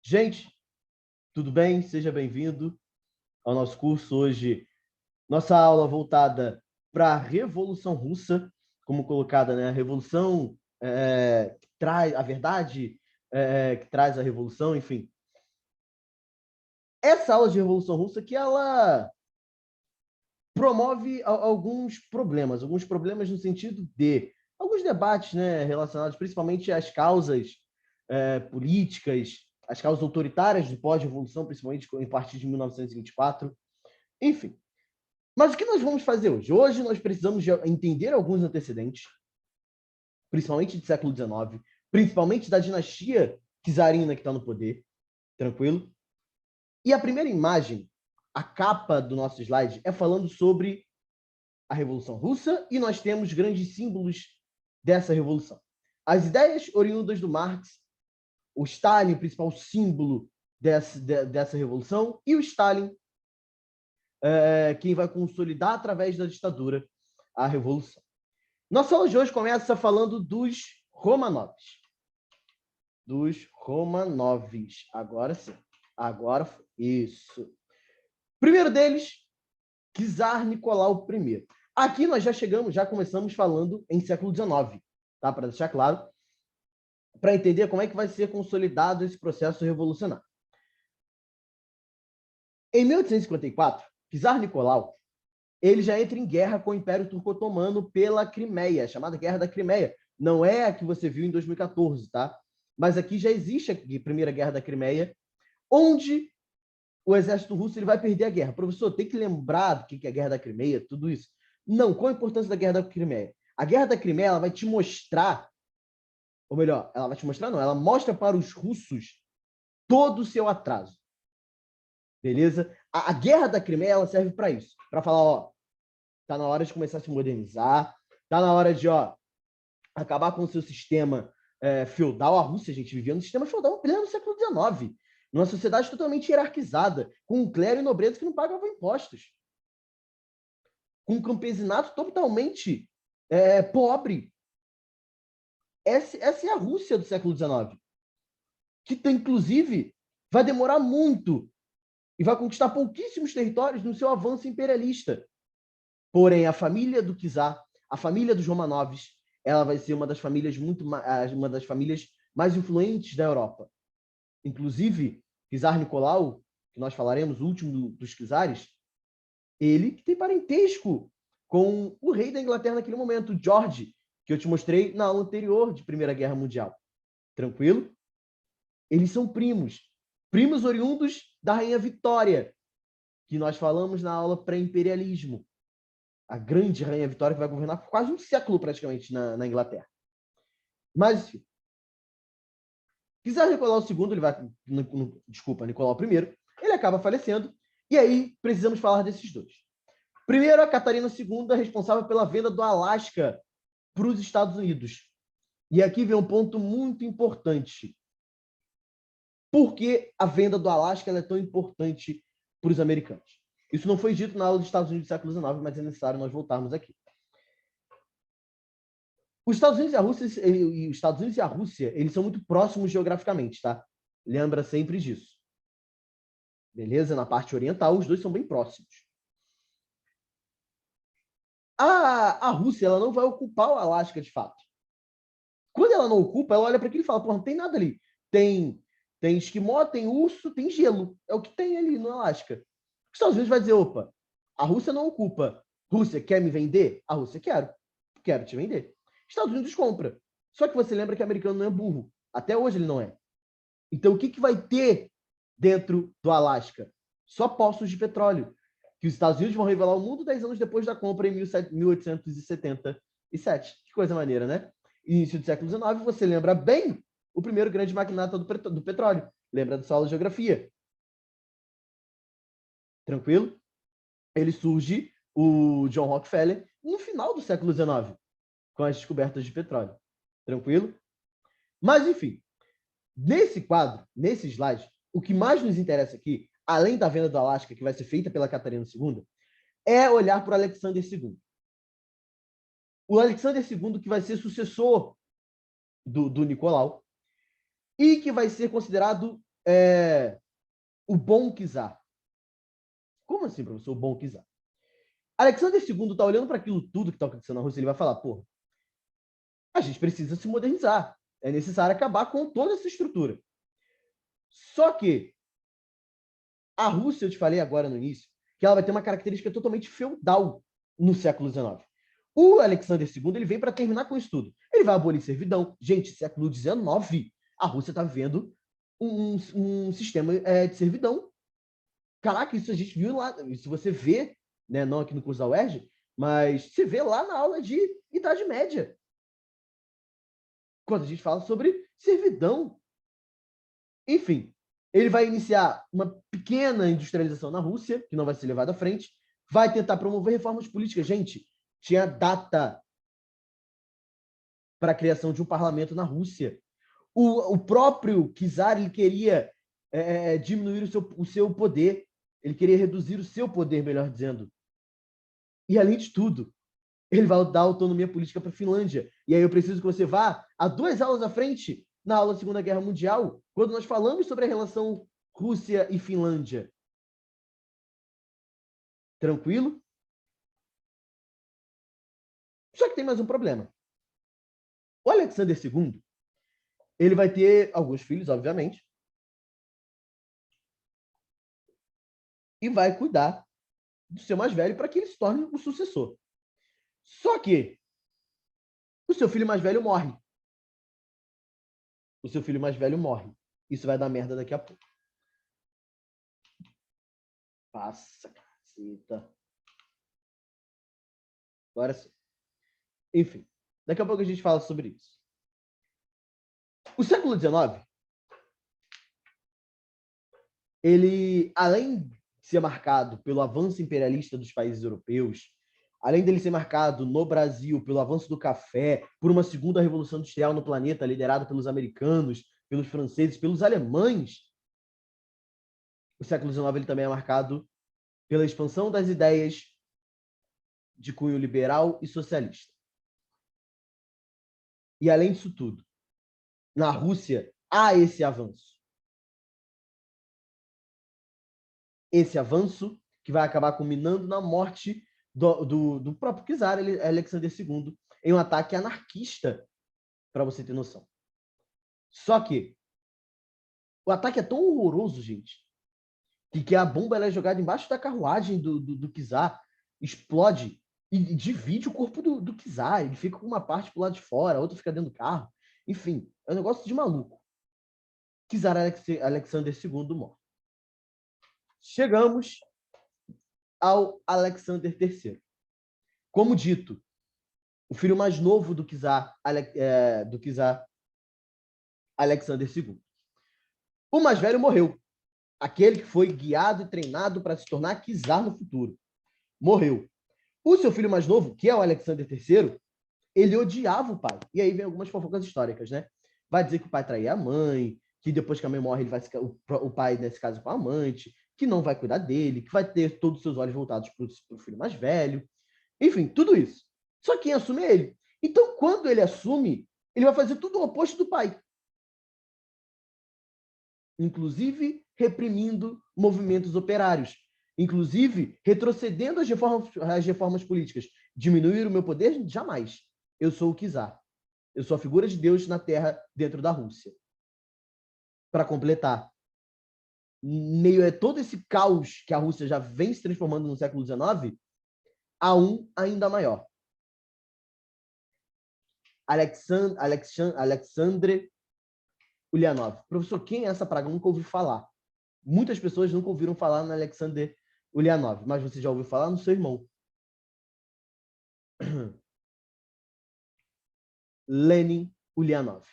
Gente, tudo bem? Seja bem-vindo ao nosso curso hoje. Nossa aula voltada para a Revolução Russa, como colocada, né? A revolução que traz a verdade, que traz a revolução, enfim. Essa aula de Revolução Russa que ela promove alguns problemas no sentido de alguns debates, né, relacionados principalmente às causas políticas, as causas autoritárias do pós-revolução, principalmente a partir de 1924, enfim. Mas o que nós vamos fazer hoje? Hoje nós precisamos entender alguns antecedentes, principalmente do século XIX, principalmente da dinastia czarina que está no poder, tranquilo? E a primeira imagem, a capa do nosso slide, é falando sobre a Revolução Russa e nós temos grandes símbolos dessa revolução. As ideias oriundas do Marx, o Stalin, o principal símbolo dessa revolução, e o Stalin, quem vai consolidar através da ditadura a revolução. Nossa aula de hoje começa falando dos Romanovs. Dos Romanovs. Agora sim. Agora foi. Isso. Primeiro deles, Czar Nicolau I. Aqui nós já começamos falando em século XIX, tá? Para deixar claro, para entender como é que vai ser consolidado esse processo revolucionário. Em 1854, Czar Nicolau ele já entra em guerra com o Império Turco-Otomano pela Crimeia, chamada Guerra da Crimeia. Não é a que você viu em 2014, tá? Mas aqui já existe a Primeira Guerra da Crimeia, onde o exército russo ele vai perder a guerra. Professor, tem que lembrar do que é a Guerra da Crimeia, tudo isso. Não, qual a importância da Guerra da Crimeia? A Guerra da Crimeia ela vai te mostrar, ou melhor, ela vai te mostrar, não, ela mostra para os russos todo o seu atraso. Beleza? A Guerra da Crimeia ela serve para isso, para falar, ó, tá na hora de começar a se modernizar, tá na hora de, ó, acabar com o seu sistema feudal. A Rússia, a gente vivia no sistema feudal em pleno século XIX, numa sociedade totalmente hierarquizada, com um clero e nobreza que não pagavam impostos, com um campesinato totalmente pobre. Essa é a Rússia do século XIX, que, inclusive, vai demorar muito e vai conquistar pouquíssimos territórios no seu avanço imperialista. Porém, a família do Czar, a família dos Romanovs, ela vai ser uma das famílias mais influentes da Europa. Inclusive, Czar Nicolau, que nós falaremos, o último dos czares, ele que tem parentesco com o rei da Inglaterra naquele momento, George, que eu te mostrei na aula anterior de Primeira Guerra Mundial. Tranquilo? Eles são primos oriundos da Rainha Vitória, que nós falamos na aula pré-imperialismo. A grande Rainha Vitória que vai governar por quase um século praticamente na Inglaterra. Mas, enfim, Czar Nicolau II, ele vai, Nicolau I, ele acaba falecendo, e aí precisamos falar desses dois. Primeiro, a Catarina II, responsável pela venda do Alasca para os Estados Unidos. E aqui vem um ponto muito importante. Por que a venda do Alasca é tão importante para os americanos? Isso não foi dito na aula dos Estados Unidos do século XIX, mas é necessário nós voltarmos aqui. Os Estados Unidos e a Rússia, eles são muito próximos geograficamente, tá? Lembra sempre disso. Beleza? Na parte oriental, os dois são bem próximos. A Rússia, ela não vai ocupar o Alasca de fato. Quando ela não ocupa, ela olha para aquilo e fala, pô, não tem nada ali. Tem esquimó, tem urso, tem gelo. É o que tem ali no Alasca. Os Estados Unidos vai dizer, opa, a Rússia não ocupa. Rússia, quer me vender? A Rússia, quero te vender. Estados Unidos compra. Só que você lembra que o americano não é burro. Até hoje ele não é. Então, o que vai ter dentro do Alasca? Só poços de petróleo, que os Estados Unidos vão revelar ao mundo 10 anos depois da compra, em 1877. Que coisa maneira, né? Início do século XIX, você lembra bem o primeiro grande magnata do petróleo. Lembra da sua aula de geografia. Tranquilo? Ele surge, o John Rockefeller, no final do século XIX, com as descobertas de petróleo. Tranquilo? Mas, enfim, nesse quadro, nesse slide, o que mais nos interessa aqui, além da venda do Alasca, que vai ser feita pela Catarina II, é olhar para o Alexander II. O Alexander II, que vai ser sucessor do Nicolau, e que vai ser considerado o bom czar. Como assim, professor, o bom czar? Alexandre II está olhando para aquilo tudo que está acontecendo na Rússia, ele vai falar, porra, a gente precisa se modernizar. É necessário acabar com toda essa estrutura. Só que a Rússia, eu te falei agora no início, que ela vai ter uma característica totalmente feudal no século XIX. O Alexandre II ele vem para terminar com isso tudo. Ele vai abolir servidão. Gente, século XIX, a Rússia está vivendo um sistema de servidão. Caraca, isso a gente viu lá. Isso você vê, né, não aqui no curso da UERJ, mas você vê lá na aula de Idade Média. Quando a gente fala sobre servidão. Enfim, ele vai iniciar uma pequena industrialização na Rússia, que não vai ser levada à frente, vai tentar promover reformas políticas. Gente, tinha data para a criação de um parlamento na Rússia. O próprio czar ele queria diminuir o seu poder, ele queria reduzir o seu poder, melhor dizendo. E, além de tudo, ele vai dar autonomia política para a Finlândia. E aí eu preciso que você vá a 2 aulas à frente, na aula da Segunda Guerra Mundial, quando nós falamos sobre a relação Rússia e Finlândia. Tranquilo? Só que tem mais um problema. O Alexander II, ele vai ter alguns filhos, obviamente, e vai cuidar do seu mais velho para que ele se torne o sucessor. Só que o seu filho mais velho morre. O seu filho mais velho morre. Isso vai dar merda daqui a pouco. Passa, caceta. Agora sim. Enfim, daqui a pouco a gente fala sobre isso. O século XIX, ele, além de ser marcado pelo avanço imperialista dos países europeus, além dele ser marcado no Brasil pelo avanço do café, por uma segunda revolução industrial no planeta liderada pelos americanos, pelos franceses, pelos alemães, o século XIX ele também é marcado pela expansão das ideias de cunho liberal e socialista. E, além disso tudo, na Rússia há esse avanço. Esse avanço que vai acabar culminando na morte do próprio czar Alexander II em um ataque anarquista, para você ter noção. Só que o ataque é tão horroroso, gente, que a bomba ela é jogada embaixo da carruagem do czar, explode e divide o corpo do czar. Ele fica com uma parte pro lado de fora, a outra fica dentro do carro. Enfim, é um negócio de maluco. Czar Alexander II morre. Chegamos ao Alexander III. Como dito, o filho mais novo do czar Alexander II. O mais velho morreu. Aquele que foi guiado e treinado para se tornar czar no futuro. Morreu. O seu filho mais novo, que é o Alexander III, ele odiava o pai. E aí vem algumas fofocas históricas, né? Vai dizer que o pai traía a mãe, que depois que a mãe morre, ele vai ficar, o pai, nesse caso, com a amante, que não vai cuidar dele, que vai ter todos os seus olhos voltados para o filho mais velho. Enfim, tudo isso. Só quem assume é ele. Então, quando ele assume, ele vai fazer tudo o oposto do pai. Inclusive reprimindo movimentos operários. Inclusive retrocedendo as reformas políticas. Diminuir o meu poder? Jamais. Eu sou o czar. Eu sou a figura de Deus na Terra dentro da Rússia. Para completar, meio a todo esse caos que a Rússia já vem se transformando no século XIX, há um ainda maior. Alexandre Ulyanov. Professor, quem é essa praga? Eu nunca ouvi falar. Muitas pessoas nunca ouviram falar no Alexander Ulyanov, mas você já ouviu falar no seu irmão. Lenin Ulyanov.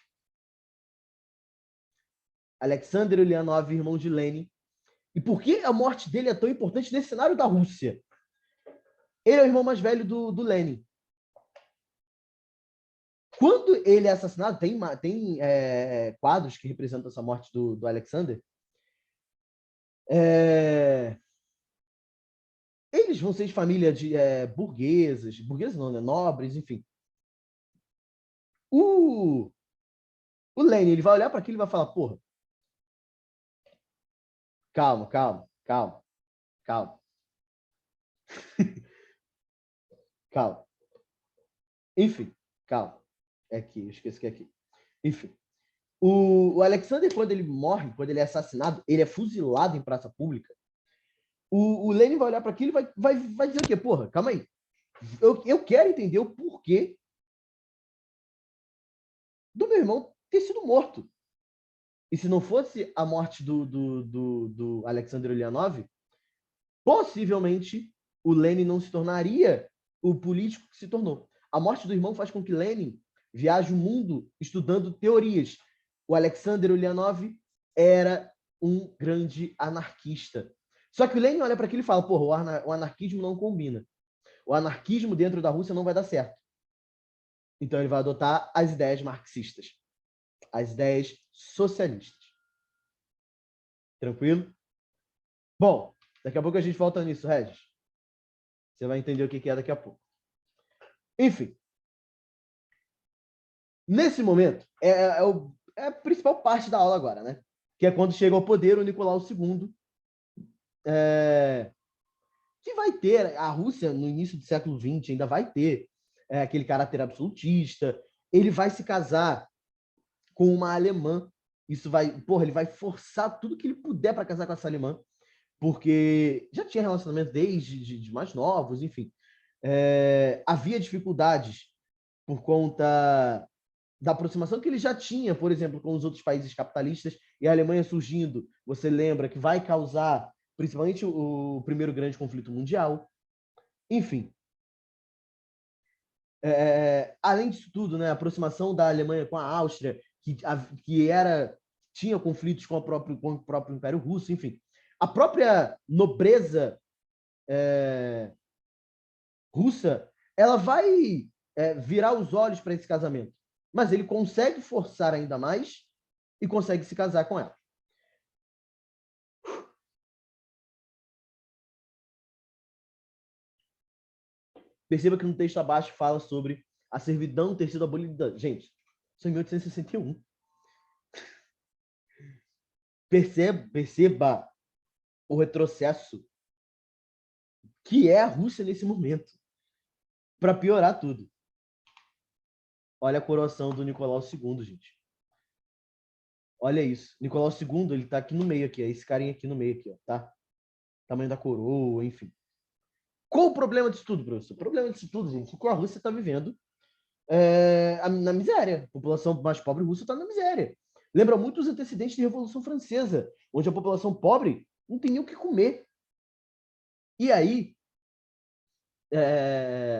Alexander Ulyanov, irmão de Lenin. E por que a morte dele é tão importante nesse cenário da Rússia? Ele é o irmão mais velho do Lenin. Quando ele é assassinado, tem quadros que representam essa morte do Alexander. Eles vão ser de família de burgueses não, né? Nobres, enfim. O Lenin ele vai olhar para aquilo e vai falar, porra, Calma, calma, calma, calma, calma. Enfim, calma. É aqui, eu esqueci que é aqui. Enfim. O Alexander, quando ele morre, quando ele é assassinado, ele é fuzilado em praça pública. O Lenin vai olhar para aquilo e vai dizer o quê? Porra, calma aí. Eu quero entender o porquê do meu irmão ter sido morto. E se não fosse a morte do Alexander Ulyanov, possivelmente o Lenin não se tornaria o político que se tornou. A morte do irmão faz com que Lenin viaje o mundo estudando teorias. O Alexander Ulyanov era um grande anarquista. Só que o Lenin olha para aquilo e fala: porra, o anarquismo não combina. O anarquismo dentro da Rússia não vai dar certo. Então ele vai adotar as ideias marxistas, as ideias socialistas. Tranquilo? Bom, daqui a pouco a gente volta nisso, Regis. Você vai entender o que é daqui a pouco. Enfim. Nesse momento, é a principal parte da aula agora, né? Que é quando chega ao poder o Nicolau II, que vai ter, a Rússia, no início do século XX, ainda vai ter aquele caráter absolutista. Ele vai se casar com uma alemã. Isso vai, porra, ele vai forçar tudo que ele puder para casar com essa alemã, porque já tinha relacionamento desde de mais novos, enfim. Havia dificuldades por conta da aproximação que ele já tinha, por exemplo, com os outros países capitalistas, e a Alemanha surgindo, você lembra que vai causar principalmente o primeiro grande conflito mundial. Enfim, além disso tudo, né, a aproximação da Alemanha com a Áustria, que tinha conflitos com o próprio Império Russo, enfim. A própria nobreza russa, ela vai virar os olhos para esse casamento. Mas ele consegue forçar ainda mais e consegue se casar com ela. Perceba que no texto abaixo fala sobre a servidão ter sido abolida. Gente, isso é em 1861. Perceba o retrocesso que é a Rússia nesse momento. Para piorar tudo. Olha a coroação do Nicolau II, gente. Olha isso. Nicolau II, ele tá aqui no meio aqui, é esse carinha aqui no meio aqui, ó, tá? Tamanho da coroa, enfim. Qual o problema disso tudo, professor? O problema disso tudo, gente, é que a Rússia está vivendo na miséria. A população mais pobre russa está na miséria. Lembra muito os antecedentes da Revolução Francesa, onde a população pobre não tem nem o que comer. E aí,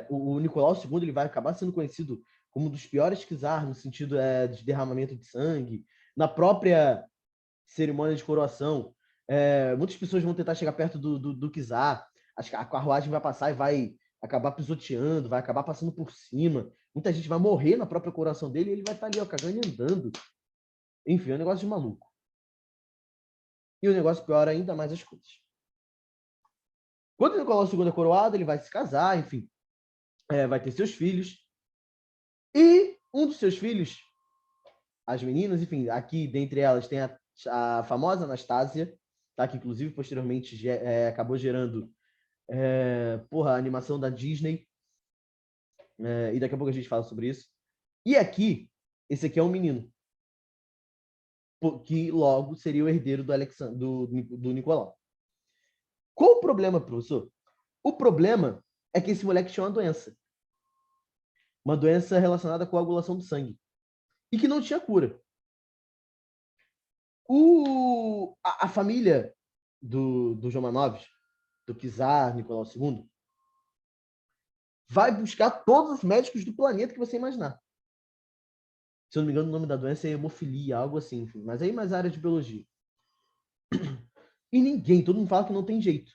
o Nicolau II ele vai acabar sendo conhecido como um dos piores czar, no sentido de derramamento de sangue. Na própria cerimônia de coroação, muitas pessoas vão tentar chegar perto do czar. A carruagem vai passar e vai acabar pisoteando, vai acabar passando por cima. Muita gente vai morrer na própria coroação dele e ele vai estar ali, ó, cagando e andando. Enfim, é um negócio de maluco. E o negócio piora ainda mais as coisas. Quando o Nicolau II é coroado, ele vai se casar, enfim, vai ter seus filhos. E um dos seus filhos, as meninas, enfim, aqui dentre elas tem a famosa Anastasia, tá? Que inclusive posteriormente acabou gerando a animação da Disney. E daqui a pouco a gente fala sobre isso. E aqui, esse aqui é um menino, que logo seria o herdeiro do Nicolau. Qual o problema, professor? O problema é que esse moleque tinha uma doença. Uma doença relacionada com a coagulação do sangue. E que não tinha cura. A família do Romanovs, do czar Nicolau II, vai buscar todos os médicos do planeta que você imaginar. Se eu não me engano, o nome da doença é hemofilia, algo assim, enfim. Mas aí mais área de biologia. E ninguém, todo mundo fala que não tem jeito.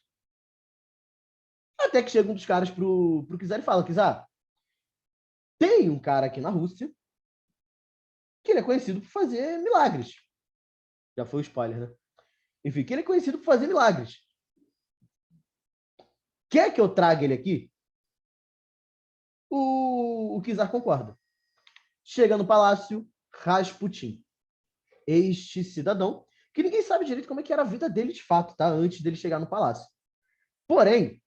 Até que chega um dos caras pro czar e fala: czar, tem um cara aqui na Rússia que ele é conhecido por fazer milagres. Já foi o spoiler, né? Enfim, que ele é conhecido por fazer milagres. Quer que eu traga ele aqui? O czar concorda. Chega no palácio Rasputin. Este cidadão, que ninguém sabe direito como é que era a vida dele de fato, tá? Antes dele chegar no palácio. Porém,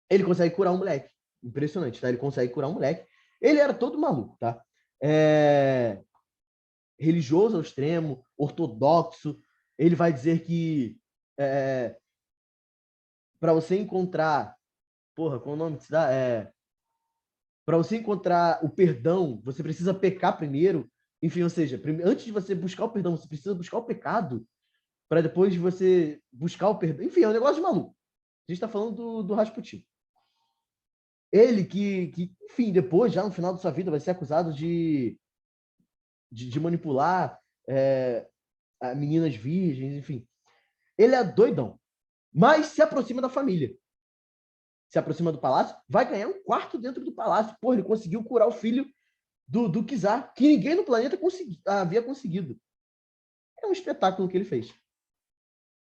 ele consegue curar um moleque. Impressionante, tá? Ele consegue curar um moleque. Ele era todo maluco, tá? Religioso ao extremo, ortodoxo. Ele vai dizer que para você encontrar... Porra, qual o nome que se dá? Para você encontrar o perdão, você precisa pecar primeiro. Enfim, ou seja, antes de você buscar o perdão, você precisa buscar o pecado para depois de você buscar o perdão. Enfim, é um negócio de maluco. A gente está falando do Rasputin. Ele que, enfim, depois, já no final da sua vida, vai ser acusado de manipular meninas virgens, enfim. Ele é doidão, mas se aproxima da família. Se aproxima do palácio, vai ganhar um quarto dentro do palácio. Pô, ele conseguiu curar o filho do czar, que ninguém no planeta havia conseguido. É um espetáculo que ele fez.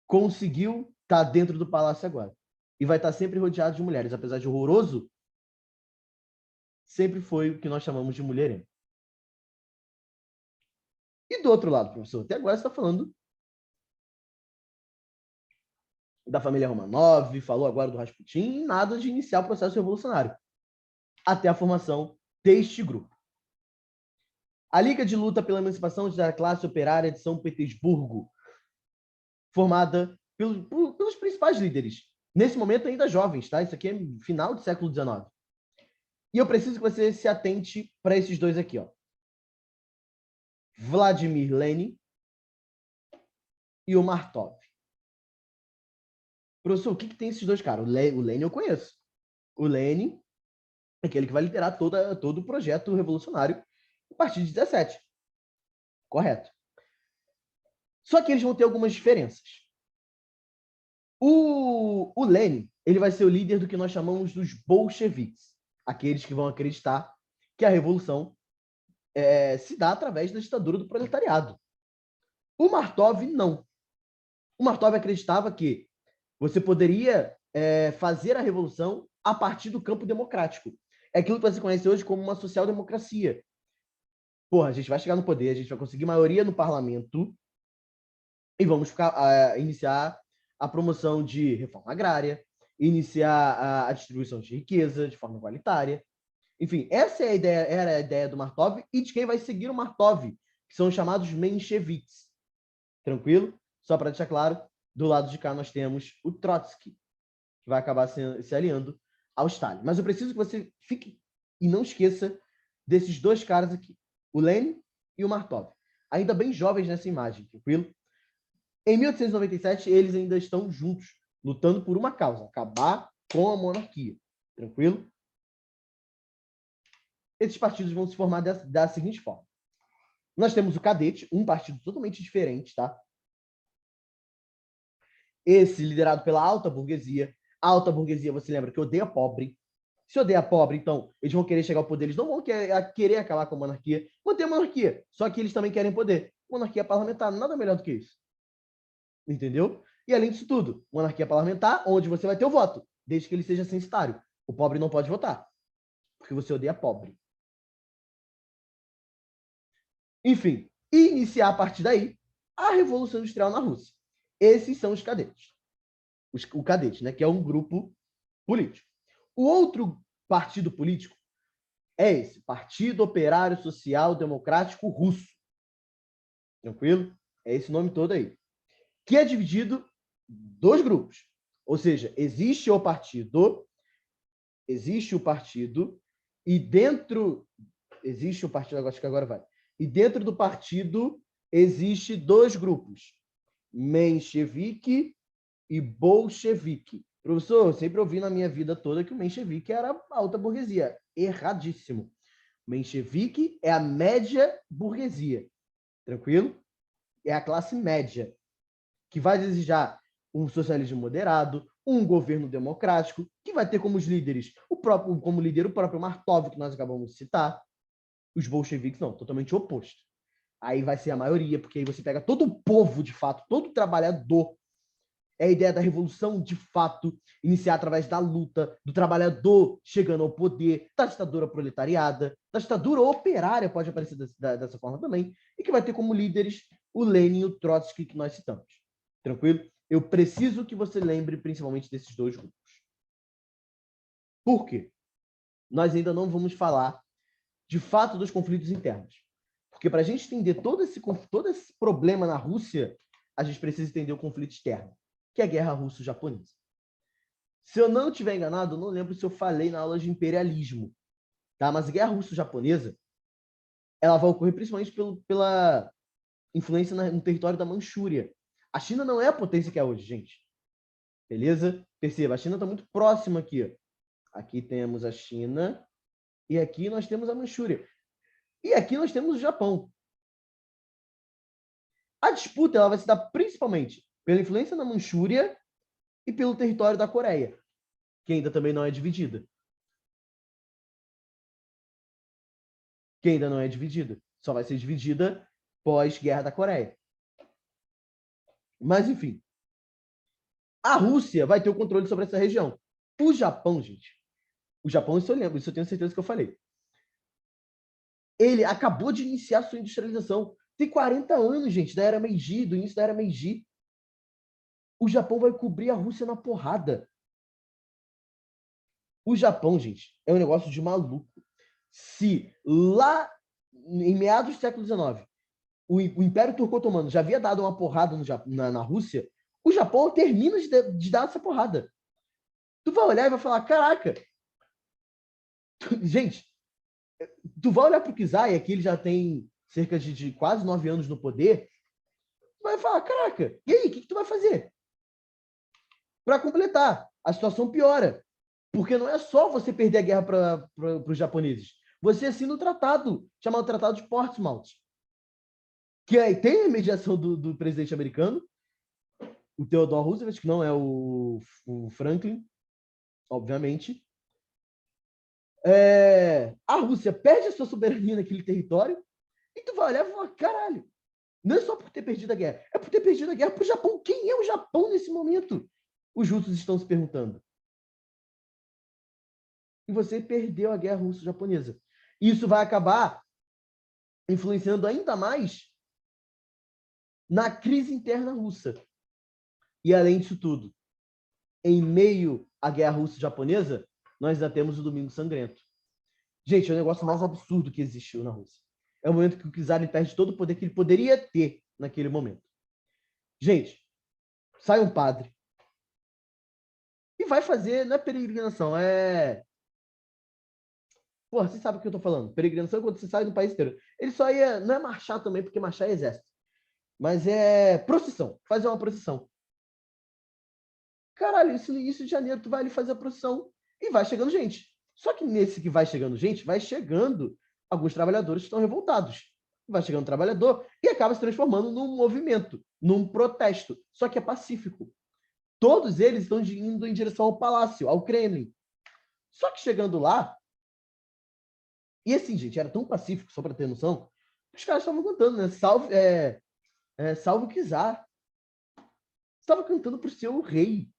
Conseguiu estar dentro do palácio agora. E vai estar sempre rodeado de mulheres. Apesar de horroroso, sempre foi o que nós chamamos de mulherengo. E do outro lado, professor, até agora você está falando da família Romanov, falou agora do Rasputin, nada de iniciar o processo revolucionário, até a formação deste grupo. A Liga de Luta pela Emancipação da Classe Operária de São Petersburgo, formada pelos principais líderes, nesse momento ainda jovens, tá? Isso aqui é final do século XIX. E eu preciso que você se atente para esses dois aqui, ó. Vladimir Lenin e o Martov. Professor, o que tem esses dois caras? O Lenin eu conheço. O Lenin é aquele que vai liderar todo o projeto revolucionário a partir de 17. Correto. Só que eles vão ter algumas diferenças. O Lenin, ele vai ser o líder do que nós chamamos dos bolcheviques, aqueles que vão acreditar que a revolução se dá através da ditadura do proletariado. O Martov, não. O Martov acreditava que você poderia fazer a revolução a partir do campo democrático. É aquilo que você conhece hoje como uma social-democracia. Porra, a gente vai chegar no poder, a gente vai conseguir maioria no parlamento e vamos iniciar a promoção de reforma agrária, iniciar a distribuição de riqueza de forma igualitária. Enfim, essa era a ideia do Martov e de quem vai seguir o Martov, que são os chamados mencheviques. Tranquilo? Só para deixar claro, do lado de cá nós temos o Trotsky, que vai acabar se aliando ao Stalin. Mas eu preciso que você fique e não esqueça desses dois caras aqui, o Lenin e o Martov. Ainda bem jovens nessa imagem, tranquilo? Em 1897, eles ainda estão juntos, lutando por uma causa, acabar com a monarquia. Tranquilo? Esses partidos vão se formar da seguinte forma. Nós temos o Cadete, um partido totalmente diferente, tá? Esse liderado pela alta burguesia. A alta burguesia, você lembra, que odeia pobre. Se odeia pobre, então, eles vão querer chegar ao poder. Eles não vão querer acabar com a monarquia. Vão ter monarquia, só que eles também querem poder. Monarquia parlamentar, nada melhor do que isso. Entendeu? E além disso tudo, monarquia parlamentar, onde você vai ter o voto, desde que ele seja censitário. O pobre não pode votar, porque você odeia pobre. Enfim, iniciar a partir daí a Revolução Industrial na Rússia. Esses são os cadetes. O cadete, né, que é um grupo político. O outro partido político é esse, Partido Operário Social Democrático Russo. Tranquilo? É esse nome todo aí. Que é dividido em dois grupos. Ou seja, existe o partido e dentro... Existe o partido, acho que agora vai. E dentro do partido existe dois grupos, menchevique e bolchevique. Professor, eu sempre ouvi na minha vida toda que o menchevique era a alta burguesia. Erradíssimo. Menchevique é a média burguesia. Tranquilo? É a classe média, que vai desejar um socialismo moderado, um governo democrático, que vai ter como os líderes como líder o próprio Martov, que nós acabamos de citar. Os bolcheviques não, totalmente oposto. Aí vai ser a maioria, porque aí você pega todo o povo, de fato, todo o trabalhador. É a ideia da revolução, de fato, iniciar através da luta, do trabalhador chegando ao poder, da ditadura proletariada. da ditadura operária pode aparecer dessa forma também, e que vai ter como líderes o Lenin e o Trotsky que nós citamos. Tranquilo? Eu preciso que você lembre principalmente desses dois grupos. Por quê? Nós ainda não vamos falar, de fato, dos conflitos internos. Porque para a gente entender todo esse problema na Rússia, a gente precisa entender o conflito externo, que é a guerra russo-japonesa. Se eu não estiver enganado, eu não lembro se eu falei na aula de imperialismo, tá? Mas a guerra russo-japonesa, ela vai ocorrer principalmente pela influência no território da Manchúria. A China não é a potência que é hoje, gente. Beleza? Perceba, a China está muito próxima aqui. Aqui temos a China e aqui nós temos a Manchúria. E aqui nós temos o Japão. A disputa ela vai se dar principalmente pela influência na Manchúria e pelo território da Coreia, que ainda também não é dividida. Que ainda não é dividida. Só vai ser dividida pós-Guerra da Coreia. Mas, enfim. A Rússia vai ter o controle sobre essa região. O Japão, gente. O Japão, isso eu lembro, isso eu tenho certeza que eu falei. Ele acabou de iniciar sua industrialização. Tem 40 anos, gente, da era Meiji, do início da era Meiji. O Japão vai cobrir a Rússia na porrada. O Japão, gente, é um negócio de maluco. Se lá em meados do século XIX o Império Turco-Otomano já havia dado uma porrada na Rússia, o Japão termina de dar essa porrada. Tu vai olhar e vai falar, caraca, gente, tu vai olhar para o Czar, e aqui ele já tem cerca de quase 9 anos no poder, tu vai falar, caraca, e aí, o que tu vai fazer? Para completar, a situação piora, porque não é só você perder a guerra para os japoneses, você assina um tratado, chamado Tratado de Portsmouth, que aí tem a mediação do presidente americano, o Theodore Roosevelt, que não é o Franklin, obviamente. A Rússia perde a sua soberania naquele território e tu vai olhar e falar, caralho, não é só por ter perdido a guerra, é por ter perdido a guerra para o Japão. Quem é o Japão nesse momento? Os russos estão se perguntando. E você perdeu a guerra russo-japonesa. Isso vai acabar influenciando ainda mais na crise interna russa. E além disso tudo, em meio à guerra russo-japonesa, nós ainda temos o Domingo Sangrento. Gente, é o negócio mais absurdo que existiu na Rússia. É o momento que o czar perde todo o poder que ele poderia ter naquele momento. Gente, sai um padre e vai fazer, não é peregrinação, Porra, você sabe o que eu tô falando. Peregrinação é quando você sai do país inteiro. Ele só ia, não é marchar também, porque marchar é exército, mas é procissão, fazer uma procissão. Caralho, isso de janeiro, tu vai ali fazer a procissão e vai chegando gente. Só que nesse que vai chegando gente, vai chegando alguns trabalhadores que estão revoltados. Vai chegando trabalhador e acaba se transformando num movimento, num protesto. Só que é pacífico. Todos eles estão indo em direção ao palácio, ao Kremlin. Só que chegando lá, e assim, gente, era tão pacífico, só para ter noção, que os caras estavam cantando, né? Salve o czar. Estava cantando para o seu rei.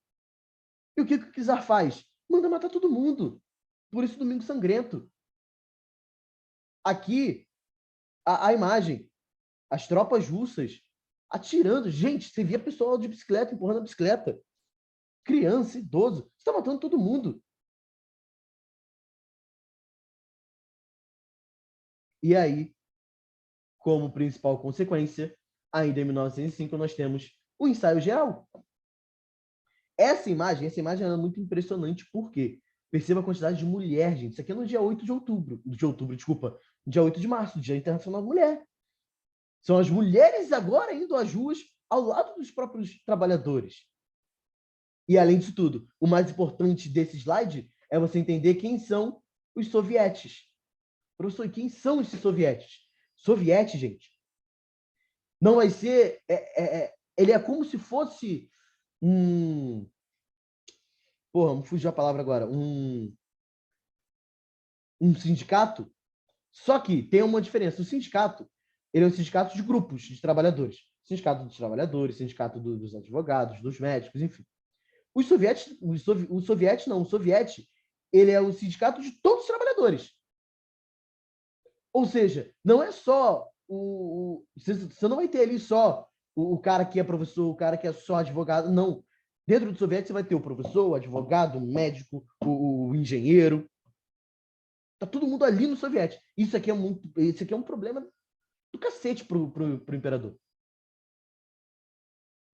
E o que o czar faz? Manda matar todo mundo. Por isso, Domingo Sangrento. Aqui, a imagem, as tropas russas atirando. Gente, você via pessoal de bicicleta empurrando a bicicleta. Criança, idoso. Você está matando todo mundo. E aí, como principal consequência, ainda em 1905, nós temos o ensaio geral. Essa imagem é muito impressionante, porque perceba a quantidade de mulher, gente. Isso aqui é no dia 8 de outubro. Desculpa. Dia 8 de março, Dia Internacional da Mulher. São as mulheres agora indo às ruas ao lado dos próprios trabalhadores. E, além disso tudo, o mais importante desse slide é você entender quem são os sovietes. Professor, quem são esses sovietes? Soviete, gente, não vai ser... ele é como se fosse Porra, me fugiu a palavra agora. Um sindicato. Só que tem uma diferença. O sindicato, ele é um sindicato de grupos de trabalhadores. Sindicato dos trabalhadores, sindicato dos advogados, dos médicos, enfim. Os sovietes, o soviete, ele é o sindicato de todos os trabalhadores. Ou seja, não é só você não vai ter ali só o cara que é professor, o cara que é só advogado, não. Dentro do soviético você vai ter o professor, o advogado, o médico, o engenheiro. Tá todo mundo ali no soviético. Isso aqui é um problema do cacete pro imperador.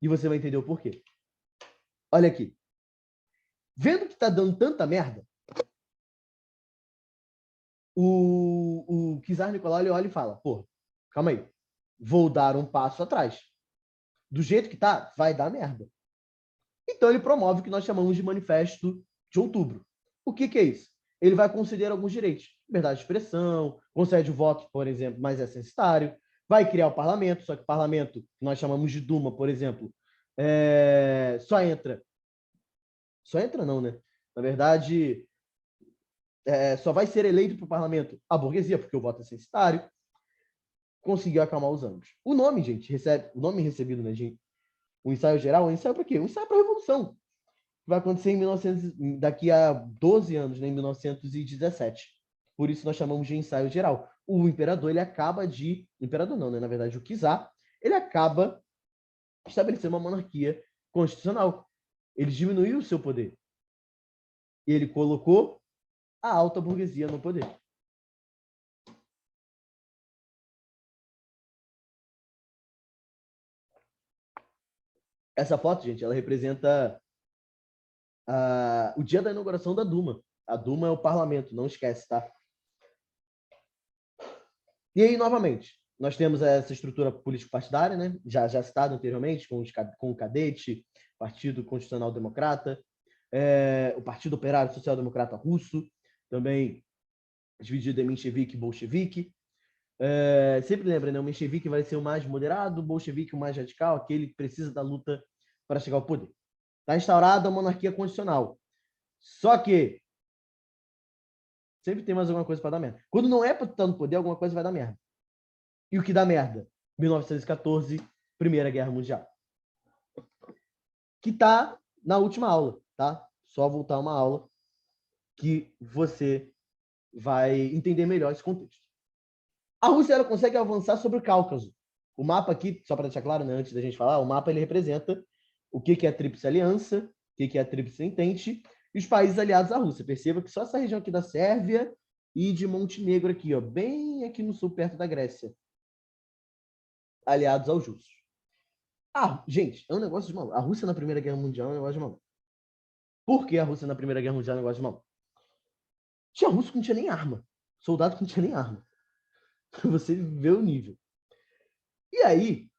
E você vai entender o porquê. Olha aqui. Vendo que tá dando tanta merda, o Czar Nicolau ele olha e fala: pô, calma aí, vou dar um passo atrás. Do jeito que tá, vai dar merda. Então ele promove o que nós chamamos de Manifesto de Outubro. O que, que é isso? Ele vai conceder alguns direitos. Liberdade de expressão, concede o voto, por exemplo, mas é censitário, vai criar o parlamento, só que o parlamento, que nós chamamos de Duma, por exemplo, só entra não, né? Na verdade, só vai ser eleito para o parlamento a burguesia, porque o voto é censitário. Conseguiu acalmar os ânimos. O nome, gente, o nome recebido, né, gente? O ensaio geral, o ensaio para quê? O ensaio para a Revolução. Vai acontecer daqui a 12 anos, né, em 1917. Por isso nós chamamos de ensaio geral. O imperador, ele acaba de... Imperador não, né? Na verdade, o czar, ele acaba de estabelecer uma monarquia constitucional. Ele diminuiu o seu poder. Ele colocou a alta burguesia no poder. Essa foto, gente, ela representa o dia da inauguração da Duma. A Duma é o parlamento, não esquece, tá? E aí, novamente, nós temos essa estrutura político-partidária, né? já citada anteriormente, com o Cadete, Partido Constitucional Democrata, o Partido Operário Social Democrata Russo, também dividido em menchevique e bolchevique. Sempre lembra, né? O menchevique vai ser o mais moderado, o bolchevique o mais radical, aquele que precisa da luta para chegar ao poder. Está instaurada a monarquia constitucional. Só que sempre tem mais alguma coisa para dar merda. Quando não é para estar no poder, alguma coisa vai dar merda. E o que dá merda? 1914, Primeira Guerra Mundial. Que tá na última aula, tá? Só voltar uma aula que você vai entender melhor esse contexto. A Rússia ela consegue avançar sobre o Cáucaso. O mapa aqui, só para deixar claro, né, antes da gente falar, o mapa ele representa o que é a Tríplice Aliança, o que é a Tríplice Entente e os países aliados à Rússia. Perceba que só essa região aqui da Sérvia e de Montenegro aqui, ó, bem aqui no sul, perto da Grécia, aliados aos russos. Gente, é um negócio de maluco. A Rússia na Primeira Guerra Mundial é um negócio de maluco. Por que a Rússia na Primeira Guerra Mundial é um negócio de maluco? Tinha russo que não tinha nem arma. Soldado que não tinha nem arma. Você vê o nível. E aí,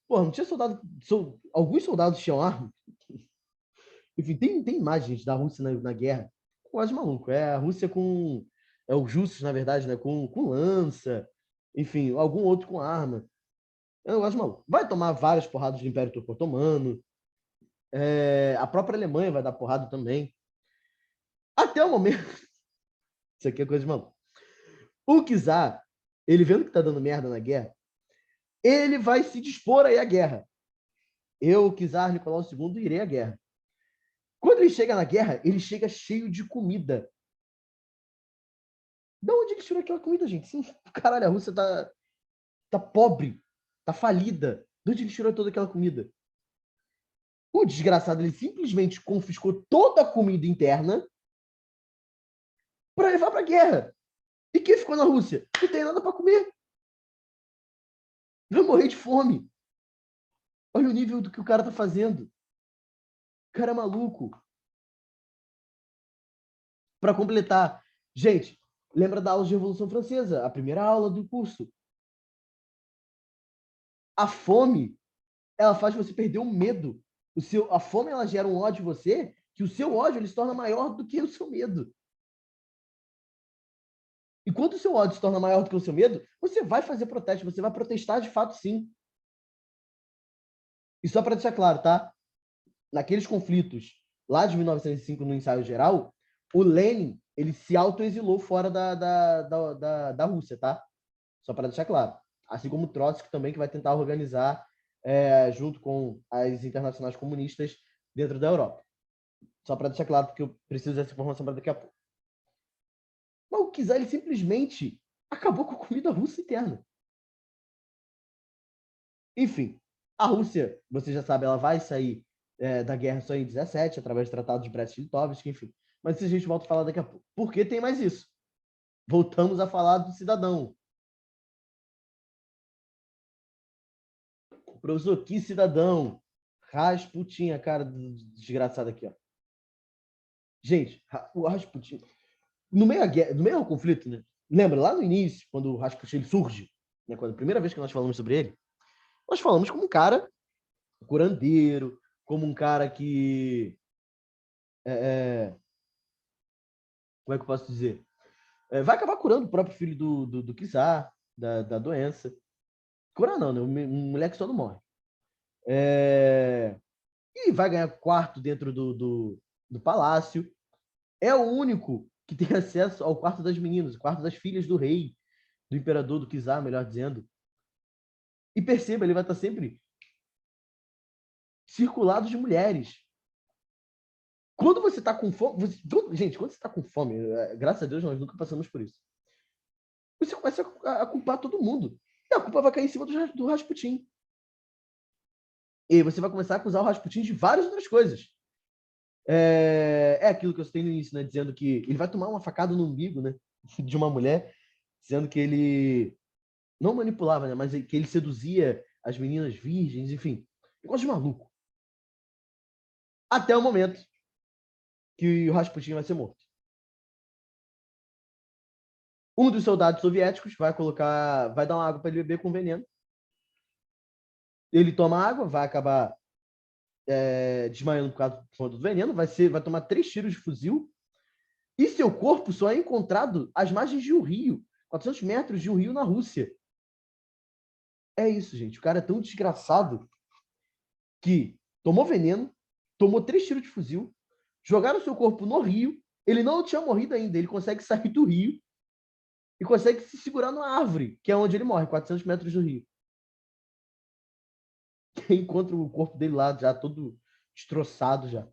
porra, não tinha soldado. Alguns soldados tinham arma. Enfim, tem imagens da Rússia na guerra. Quase maluco. É a Rússia com. É os russos, na verdade, né? Com lança. Enfim, algum outro com arma. É um negócio maluco. Vai tomar várias porradas do Império Turco Otomano. A própria Alemanha vai dar porrada também. Até o momento. Isso aqui é coisa de maluco. O czar, ele vendo que tá dando merda na guerra, ele vai se dispor a ir à guerra. Eu, czar Nicolau II, irei à guerra. Quando ele chega na guerra, ele chega cheio de comida. De onde ele tirou aquela comida, gente? Sim, caralho, a Rússia tá pobre, tá falida. De onde ele tirou toda aquela comida? O desgraçado, ele simplesmente confiscou toda a comida interna para levar para a guerra. E quem ficou na Rússia? Não tem nada para comer. Vai morrer de fome. Olha o nível do que o cara tá fazendo. O cara é maluco. Para completar, gente, lembra da aula de Revolução Francesa? A primeira aula do curso. A fome, ela faz você perder o medo. A fome, ela gera um ódio em você, que o seu ódio ele se torna maior do que o seu medo. E quando o seu ódio se torna maior do que o seu medo, você vai fazer protesto, você vai protestar de fato, sim. E só para deixar claro, tá? Naqueles conflitos lá de 1905, no ensaio geral, o Lenin ele se autoexilou fora da Rússia, tá? Só para deixar claro. Assim como o Trotsky também, que vai tentar organizar junto com as internacionais comunistas dentro da Europa. Só para deixar claro, porque eu preciso dessa informação para daqui a pouco. Mas o Kizar, ele simplesmente acabou com a comida russa interna. Enfim, a Rússia, você já sabe, ela vai sair da guerra só em 17, através do Tratado de Brest-Litovsk, enfim. Mas isso a gente volta a falar daqui a pouco. Por que tem mais isso? Voltamos a falar do cidadão. Professor, que cidadão? Rasputin, a cara do desgraçado aqui, ó. Gente, o Rasputin, no meio ao conflito, né? Lembra, lá no início, quando o Rasputin ele surge, né? Quando a primeira vez que nós falamos sobre ele, nós falamos como um cara curandeiro, como um cara que... como é que eu posso dizer? Vai acabar curando o próprio filho do czar, da doença. Curar não, né? Um moleque só não morre. E vai ganhar quarto dentro do palácio. É o único que tem acesso ao quarto das meninas, o quarto das filhas do rei, do imperador, do czar, melhor dizendo. E perceba, ele vai estar sempre circulado de mulheres. Quando você está com fome... gente, quando você está com fome, graças a Deus nós nunca passamos por isso. Você começa a culpar todo mundo. E a culpa vai cair em cima do Rasputin. E você vai começar a acusar o Rasputin de várias outras coisas. Aquilo que eu citei no início, né? Dizendo que ele vai tomar uma facada no umbigo, né? De uma mulher, dizendo que ele não manipulava, né? Mas que ele seduzia as meninas virgens, enfim. Negócio de maluco. Até o momento que o Rasputin vai ser morto. Um dos soldados soviéticos vai dar uma água para ele beber com veneno. Ele toma água, vai acabar desmaiando por causa do veneno, vai tomar 3 tiros de fuzil, e seu corpo só é encontrado às margens de um rio, 400 metros de um rio na Rússia. É isso, gente. O cara é tão desgraçado que tomou veneno, tomou 3 tiros de fuzil, jogaram seu corpo no rio, ele não tinha morrido ainda, ele consegue sair do rio e consegue se segurar numa árvore, que é onde ele morre, 400 metros do rio. Encontra o corpo dele lá, já todo destroçado já.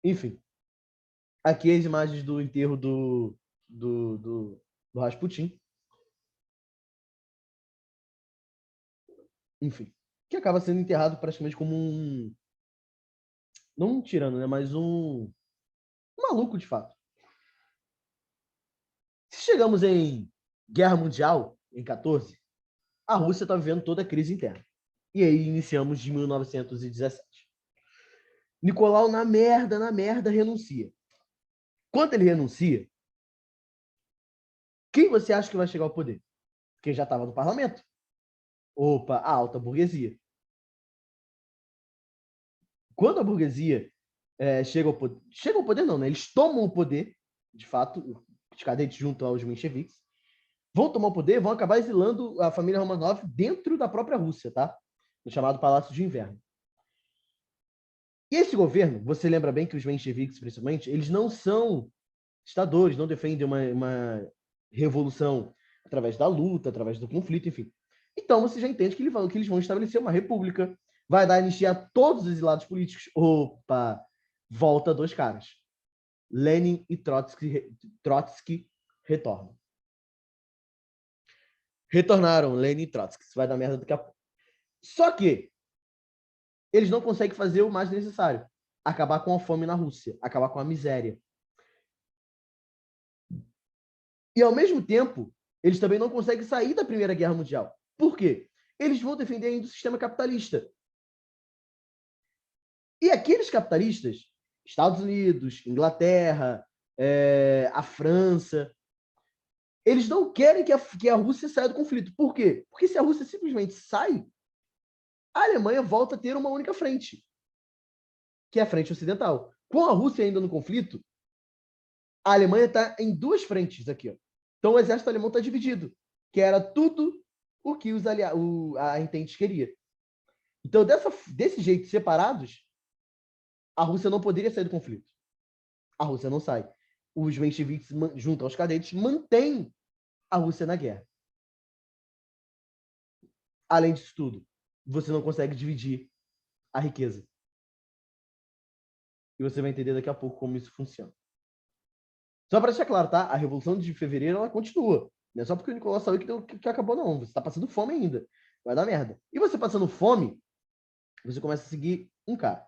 Enfim. Aqui as imagens do enterro do Rasputin. Enfim. Que acaba sendo enterrado praticamente como um... não um tirano, né? Mas um maluco, de fato. Se chegamos em Guerra Mundial, em 14, a Rússia está vivendo toda a crise interna. E aí iniciamos de 1917. Nicolau, na merda, renuncia. Quando ele renuncia, quem você acha que vai chegar ao poder? Quem já estava no parlamento? Opa, a alta burguesia. Quando a burguesia chega ao poder não, né? Eles tomam o poder, de fato, os cadetes junto aos mencheviques, vão tomar o poder, vão acabar exilando a família Romanov dentro da própria Rússia, tá? No chamado Palácio de Inverno. E esse governo, você lembra bem que os mencheviques, principalmente, eles não são ditadores, não defendem uma revolução através da luta, através do conflito, enfim. Então você já entende que eles vão estabelecer uma república, vai dar anistia a todos os exilados políticos. Opa! Volta 2 caras. Lenin e Trotsky retornam. Retornaram Lenin e Trotsky. Isso vai dar merda daqui a pouco. Só que eles não conseguem fazer o mais necessário. Acabar com a fome na Rússia. Acabar com a miséria. E, ao mesmo tempo, eles também não conseguem sair da Primeira Guerra Mundial. Por quê? Eles vão defender ainda o sistema capitalista. E aqueles capitalistas, Estados Unidos, Inglaterra, a França, eles não querem que a Rússia saia do conflito. Por quê? Porque se a Rússia simplesmente sai, a Alemanha volta a ter uma única frente, que é a frente ocidental. Com a Rússia ainda no conflito, a Alemanha está em 2 frentes aqui. Ó. Então o exército alemão está dividido, que era tudo o que a Entente queria. Então, desse jeito, separados, a Rússia não poderia sair do conflito. A Rússia não sai. Os mencheviques, junto aos cadetes, mantêm a Rússia na guerra. Além disso tudo, você não consegue dividir a riqueza. E você vai entender daqui a pouco como isso funciona. Só para deixar claro, tá? A Revolução de Fevereiro ela continua. Não é só porque o Nicolau saiu que acabou, não. Você está passando fome ainda. Vai dar merda. E você passando fome, você começa a seguir um cara.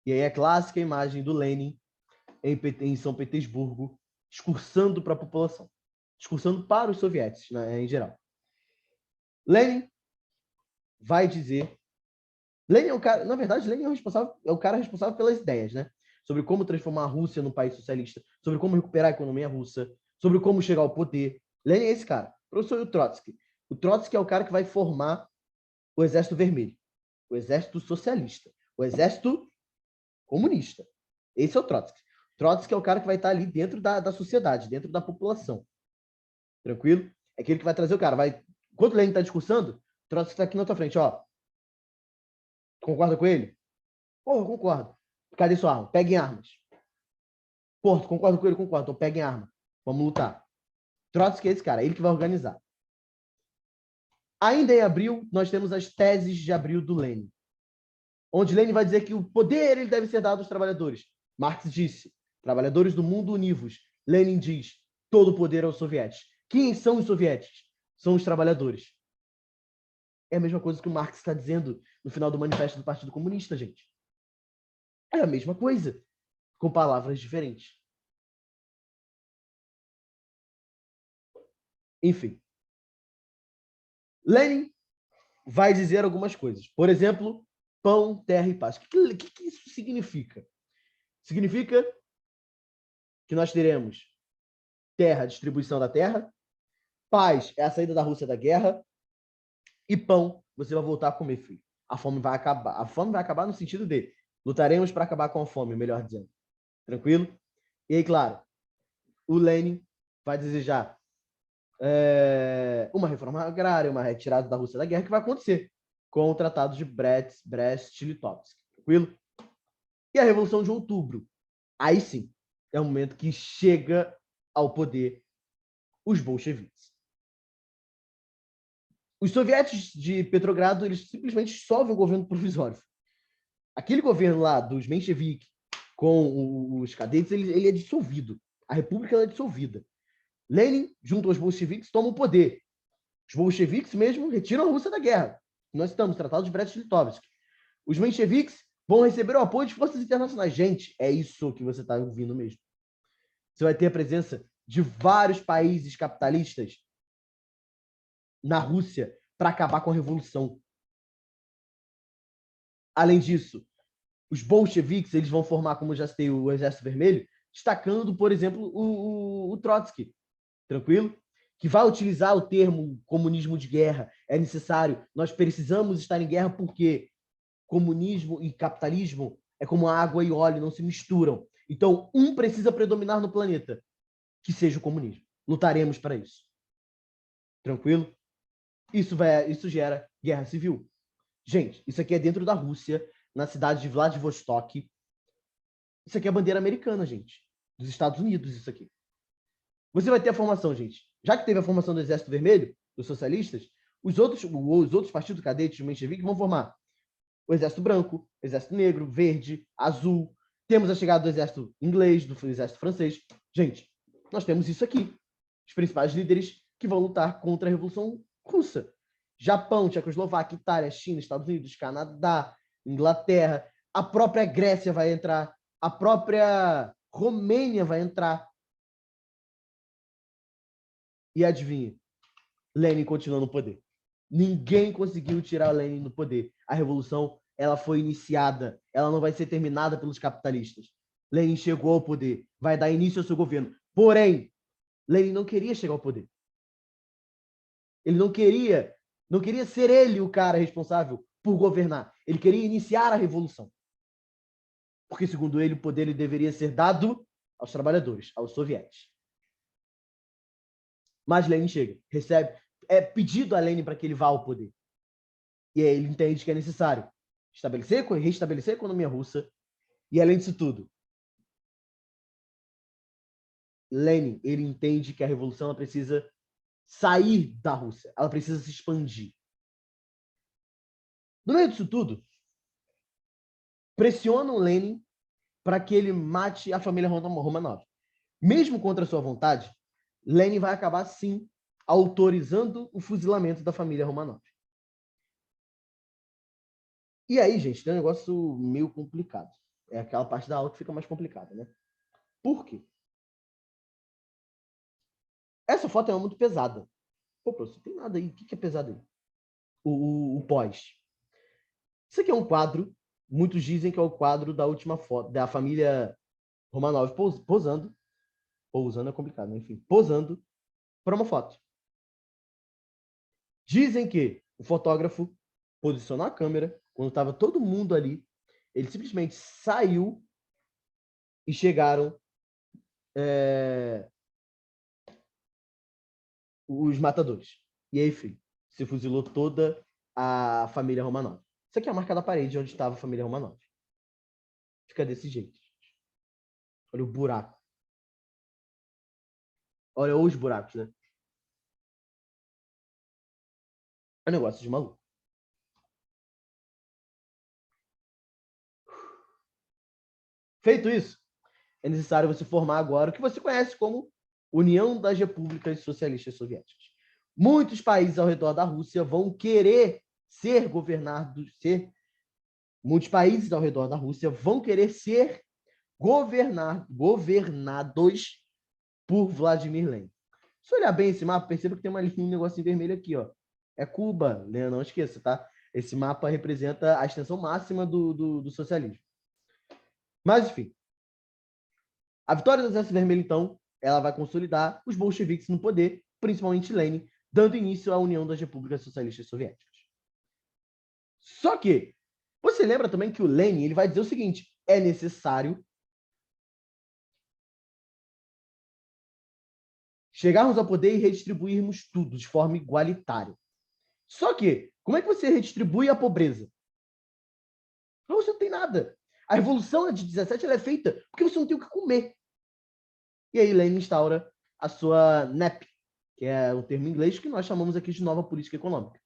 E aí é a clássica imagem do Lenin em São Petersburgo, discursando para a população. Discursando para os soviéticos, né, em geral. Lenin vai dizer... Lenin é o cara... Na verdade, Lenin é o cara responsável pelas ideias, né? Sobre como transformar a Rússia num país socialista, sobre como recuperar a economia russa, sobre como chegar ao poder. Lenin é esse cara. Professor o Trotsky. O Trotsky é o cara que vai formar o Exército Vermelho, o Exército Socialista, o Exército Comunista. Esse é o Trotsky. Trotsky é o cara que vai estar ali dentro da sociedade, dentro da população. Tranquilo? É aquele que vai trazer o cara. Enquanto o Lenin está discursando, Trotsky está aqui na tua frente, ó. Concorda com ele? Pô, eu concordo. Cadê sua arma? Peguem armas. Pô, tu concorda com ele? Concordo. Então peguem arma. Vamos lutar. Trotsky é esse cara, ele que vai organizar. Ainda em abril, nós temos as teses de abril do Lenin, onde Lenin vai dizer que o poder ele deve ser dado aos trabalhadores. Marx disse, trabalhadores do mundo univos. Lenin diz, todo o poder aos soviéticos. Quem são os soviéticos? São os trabalhadores. É a mesma coisa que o Marx está dizendo no final do manifesto do Partido Comunista, gente. É a mesma coisa, com palavras diferentes. Enfim. Lenin vai dizer algumas coisas. Por exemplo, pão, terra e paz. O que isso significa? Significa que nós teremos terra, distribuição da terra, paz é a saída da Rússia da guerra, e pão, você vai voltar a comer, filho. A fome vai acabar. A fome vai acabar no sentido de lutaremos para acabar com a fome, melhor dizendo. Tranquilo? E aí, claro, o Lenin vai desejar uma reforma agrária, uma retirada da Rússia da guerra, que vai acontecer com o Tratado de Brest-Litovsk. Tranquilo? E a Revolução de Outubro. Aí sim, é o momento que chega ao poder os bolcheviques. Os soviéticos de Petrogrado, eles simplesmente dissolvem o governo provisório. Aquele governo lá dos mencheviques com os cadetes, ele é dissolvido. A república é dissolvida. Lenin, junto aos bolcheviques, toma o poder. Os bolcheviques mesmo retiram a Rússia da guerra. Nós estamos tratados de Brest-Litovsk. Os mencheviques vão receber o apoio de forças internacionais. Gente, é isso que você está ouvindo mesmo. Você vai ter a presença de vários países capitalistas na Rússia para acabar com a revolução. Além disso, os bolcheviques eles vão formar, como já citei, o Exército Vermelho, destacando, por exemplo, o Trotsky. Tranquilo? Que vai utilizar o termo comunismo de guerra. É necessário. Nós precisamos estar em guerra porque comunismo e capitalismo é como água e óleo, não se misturam. Então, um precisa predominar no planeta, que seja o comunismo. Lutaremos para isso. Tranquilo? Isso gera guerra civil. Gente, isso aqui é dentro da Rússia, na cidade de Vladivostok. Isso aqui é a bandeira americana, gente. Dos Estados Unidos, isso aqui. Você vai ter a formação, gente. Já que teve a formação do Exército Vermelho, dos socialistas, os outros partidos cadetes mencheviques vão formar o Exército Branco, Exército Negro, Verde, Azul. Temos a chegada do Exército Inglês, do Exército Francês. Gente, nós temos isso aqui. Os principais líderes que vão lutar contra a Revolução Russa. Japão, Tchecoslováquia, Itália, China, Estados Unidos, Canadá, Inglaterra. A própria Grécia vai entrar. A própria Romênia vai entrar. E adivinha? Lenin continua no poder. Ninguém conseguiu tirar Lenin do poder. A revolução ela foi iniciada. Ela não vai ser terminada pelos capitalistas. Lenin chegou ao poder. Vai dar início ao seu governo. Porém, Lenin não queria chegar ao poder. Ele não queria ser ele o cara responsável por governar. Ele queria iniciar a revolução. Porque, segundo ele, o poder ele deveria ser dado aos trabalhadores, aos soviéticos. Mas Lenin chega, recebe, é pedido a Lenin para que ele vá ao poder. E aí ele entende que é necessário restabelecer a economia russa. E, além disso tudo, Lenin ele entende que a revolução ela precisa sair da Rússia, ela precisa se expandir. No meio disso tudo, pressionam Lenin para que ele mate a família Romanov. Mesmo contra sua vontade, Lenin vai acabar, sim, autorizando o fuzilamento da família Romanov. E aí, gente, tem um negócio meio complicado. É aquela parte da aula que fica mais complicada, né? Por quê? Essa foto é muito pesada. Pô, professor, tem nada aí. O que é pesado aí? O pós. Isso aqui é um quadro, muitos dizem que é o quadro da última foto, da família Romanov posando. Pousando é complicado, né? Enfim, posando para uma foto. Dizem que o fotógrafo posicionou a câmera, quando estava todo mundo ali, ele simplesmente saiu e chegaram os matadores. E aí, filho, se fuzilou toda a família Romanov. Isso aqui é a marca da parede onde estava a família Romanov. Fica desse jeito. Olha o buraco. Olha os buracos, né? É um negócio de maluco. Feito isso, é necessário você formar agora o que você conhece como União das Repúblicas Socialistas Soviéticas. Muitos países ao redor da Rússia vão querer ser governados, muitos países ao redor da Rússia vão querer ser governados por Vladimir Lenin. Se olhar bem esse mapa, perceba que tem um negocinho vermelho aqui, ó. É Cuba, né? Não esqueça, tá? Esse mapa representa a extensão máxima do socialismo. Mas, enfim, a vitória do Exército Vermelho, então, ela vai consolidar os bolcheviques no poder, principalmente Lenin, dando início à União das Repúblicas Socialistas Soviéticas. Só que, você lembra também que o Lenin ele vai dizer o seguinte, é necessário chegarmos ao poder e redistribuirmos tudo de forma igualitária. Só que, como é que você redistribui a pobreza? Você não tem nada. A Revolução de 17 ela é feita porque você não tem o que comer. E aí Lenin instaura a sua NEP, que é o termo em inglês que nós chamamos aqui de nova política econômica.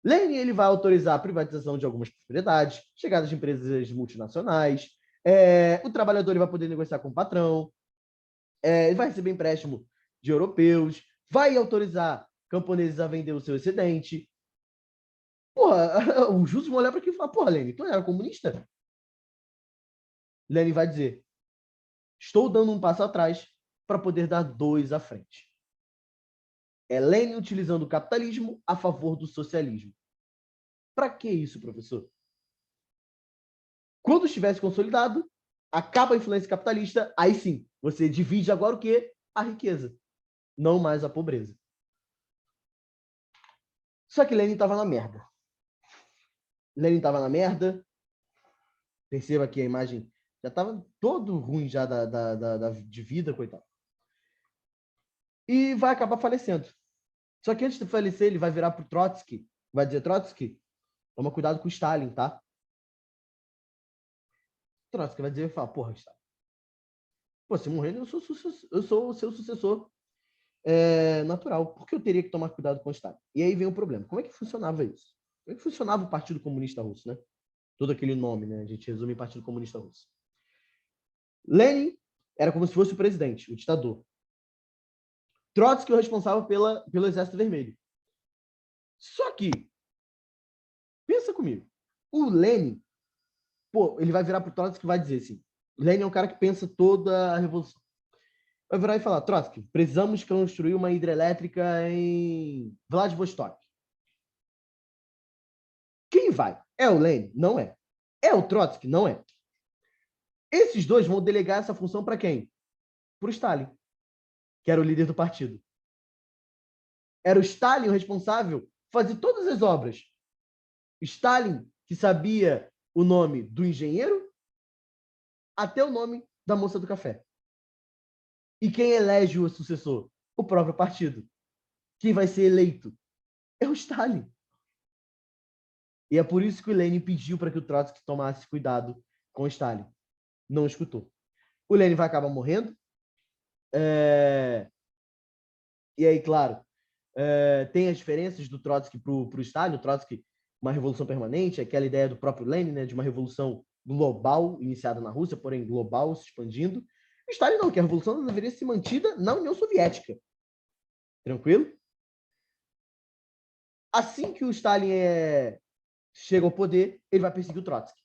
Lenin ele vai autorizar a privatização de algumas propriedades, chegada de empresas multinacionais, o trabalhador ele vai poder negociar com o patrão, ele vai receber empréstimo de europeus, vai autorizar camponeses a vender o seu excedente. Porra, o Justo vai olhar para aquilo e falar, porra, Lenin, tu não era comunista? Lenin vai dizer, estou dando um passo atrás para poder dar dois à frente. É Lenin utilizando o capitalismo a favor do socialismo. Para que isso, professor? Quando estivesse consolidado, acaba a influência capitalista, aí sim, você divide agora o quê? A riqueza, não mais a pobreza. Só que Lenin estava na merda. Lenin estava na merda. Perceba que a imagem já estava todo ruim já de vida, coitado. E vai acabar falecendo. Só que antes de falecer, ele vai virar pro Trotsky, vai dizer, Trotsky, toma cuidado com o Stalin, tá? Trotsky vai dizer, fala, porra, Stalin, pô, se morrer, eu sou o seu sucessor natural. Por que eu teria que tomar cuidado com o Stalin? E aí vem o problema. Como é que funcionava isso? Como é que funcionava o Partido Comunista Russo, né? Todo aquele nome, né? A gente resume em Partido Comunista Russo. Lenin era como se fosse o presidente, o ditador. Trotsky é o responsável pelo Exército Vermelho. Só que, pensa comigo, o Lenin, pô, ele vai virar pro Trotsky e vai dizer assim, Lenin é um cara que pensa toda a revolução. Vai virar e falar, Trotsky, precisamos construir uma hidrelétrica em Vladivostok. Quem vai? É o Lenin? Não é. É o Trotsky? Não é. Esses dois vão delegar essa função para quem? Para o Stalin, que era o líder do partido. Era o Stalin o responsável por fazer todas as obras. Stalin, que sabia o nome do engenheiro, até o nome da moça do café. E quem elege o sucessor? O próprio partido. Quem vai ser eleito? É o Stalin. E é por isso que o Lenin pediu para que o Trotsky tomasse cuidado com o Stalin. Não escutou. O Lenin vai acabar morrendo. E aí, claro, tem as diferenças do Trotsky para o Stalin. O Trotsky, uma revolução permanente, aquela ideia do próprio Lenin, né, de uma revolução global iniciada na Rússia, porém global, se expandindo. Stalin não, que a revolução deveria ser mantida na União Soviética. Tranquilo? Assim que o Stalin chega ao poder, ele vai perseguir o Trotsky.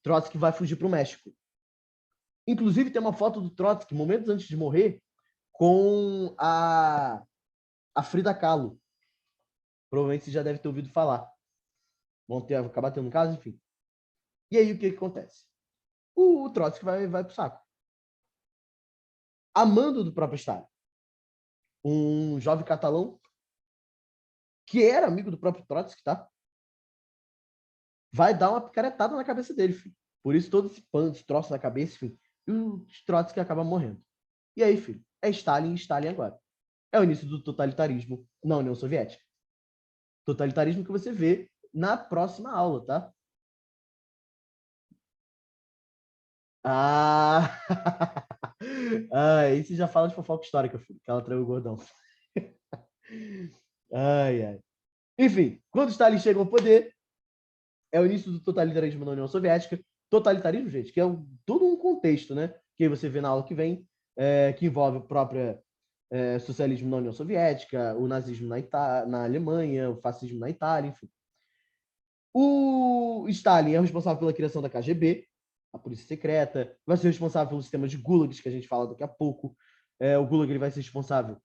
Trotsky vai fugir para o México. Inclusive, tem uma foto do Trotsky, momentos antes de morrer, com a Frida Kahlo. Provavelmente você já deve ter ouvido falar. Vão acabar tendo um caso, enfim. E aí, o que acontece? O Trotsky vai pro saco. A mando do próprio Stalin, um jovem catalão que era amigo do próprio Trotsky, tá? Vai dar uma picaretada na cabeça dele, filho. Por isso todo esse pano, esse troço na cabeça, filho. E o Trotsky acaba morrendo. E aí, filho? É Stalin e Stalin agora. É o início do totalitarismo na União Soviética. Totalitarismo que você vê na próxima aula, tá? Ah! Aí você já fala de fofoca histórica, filho, que ela traiu o gordão. Ai, ai. Enfim, quando Stalin chega ao poder, é o início do totalitarismo na União Soviética. Totalitarismo, gente, que é todo um contexto, né? Que aí você vê na aula que vem, que envolve o próprio socialismo na União Soviética, o nazismo na Alemanha, o fascismo na Itália, enfim. O Stalin é o responsável pela criação da KGB, a polícia secreta, vai ser responsável pelo sistema de gulags, que a gente fala daqui a pouco. O gulag ele vai ser responsável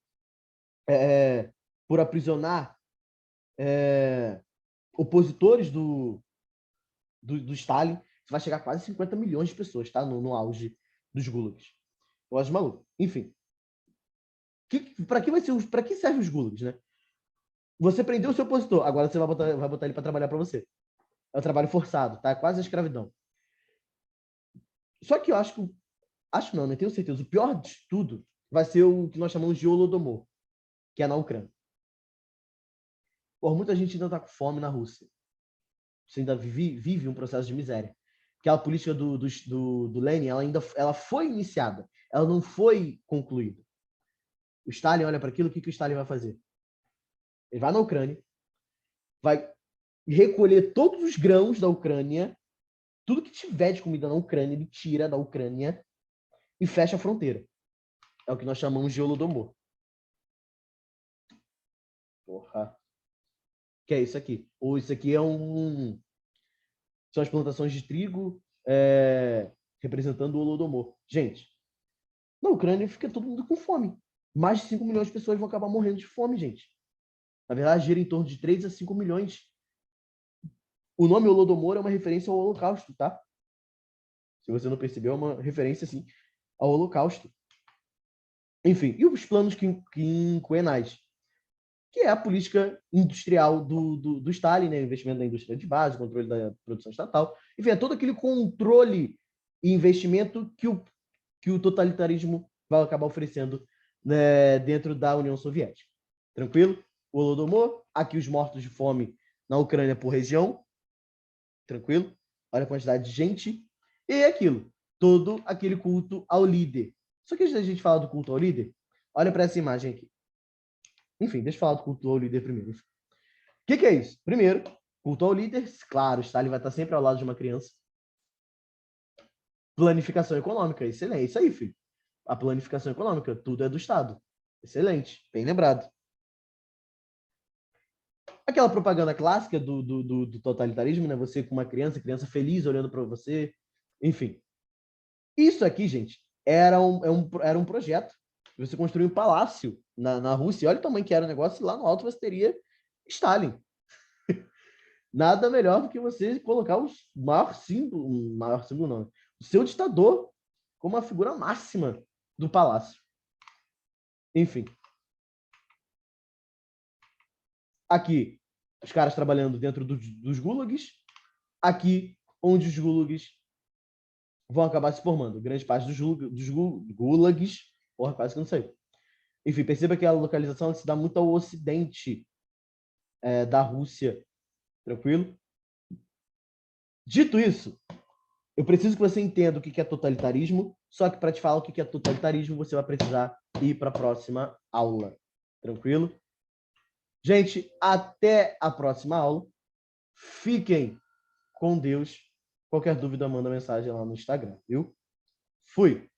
por aprisionar opositores do Stalin. Você vai chegar a quase 50 milhões de pessoas, tá? No auge dos gulags. Eu acho maluco. Enfim. Para que servem os gulags, né? Você prendeu o seu opositor, agora você vai botar ele para trabalhar para você. É o trabalho forçado, tá? É quase a escravidão. Só que eu acho não, né? Tenho certeza. O pior de tudo vai ser o que nós chamamos de Holodomor, que é na Ucrânia. Por muita gente ainda está com fome na Rússia. Você ainda vive um processo de miséria. Aquela política do Lenin, ela foi iniciada, ela não foi concluída. O Stalin olha para aquilo, o que o Stalin vai fazer? Ele vai na Ucrânia, vai recolher todos os grãos da Ucrânia, tudo que tiver de comida na Ucrânia, ele tira da Ucrânia e fecha a fronteira. É o que nós chamamos de Holodomor. Porra. Que é isso aqui? Ou isso aqui são as plantações de trigo representando o Holodomor. Gente, na Ucrânia fica todo mundo com fome. Mais de 5 milhões de pessoas vão acabar morrendo de fome, gente. Na verdade, gira em torno de 3 a 5 milhões. O nome Holodomor é uma referência ao Holocausto, tá? Se você não percebeu, é uma referência, sim, ao Holocausto. Enfim, e os planos quinquenais? Que é a política industrial do Stalin, né? Investimento na indústria de base, controle da produção estatal. Enfim, é todo aquele controle e investimento que o totalitarismo vai acabar oferecendo, né, dentro da União Soviética. Tranquilo? O Holodomor, aqui os mortos de fome na Ucrânia por região. Tranquilo? Olha a quantidade de gente. E aquilo, todo aquele culto ao líder. Só que antes da gente falar do culto ao líder, olha para essa imagem aqui. Enfim, deixa eu falar do culto ao líder primeiro. O que é isso? Primeiro, culto ao líder, claro, Stalin vai estar sempre ao lado de uma criança. Planificação econômica, excelente. Isso aí, filho. A planificação econômica, tudo é do Estado. Excelente, bem lembrado. Aquela propaganda clássica do totalitarismo, né? Você com uma criança feliz olhando para você. Enfim. Isso aqui, gente, era um projeto. Você construiu um palácio na Rússia. Olha o tamanho que era o negócio. E lá no alto você teria Stalin. Nada melhor do que você colocar o maior símbolo não, o seu ditador como a figura máxima do palácio. Enfim. Aqui, os caras trabalhando dentro dos gulags. Aqui, onde os gulags vão acabar se formando. Grande parte dos gulags, porra, quase que não sei. Enfim, perceba que a localização se dá muito ao ocidente da Rússia. Tranquilo? Dito isso, eu preciso que você entenda o que é totalitarismo, só que para te falar o que é totalitarismo, você vai precisar ir para a próxima aula. Tranquilo? Gente, até a próxima aula. Fiquem com Deus. Qualquer dúvida, manda mensagem lá no Instagram, viu? Fui!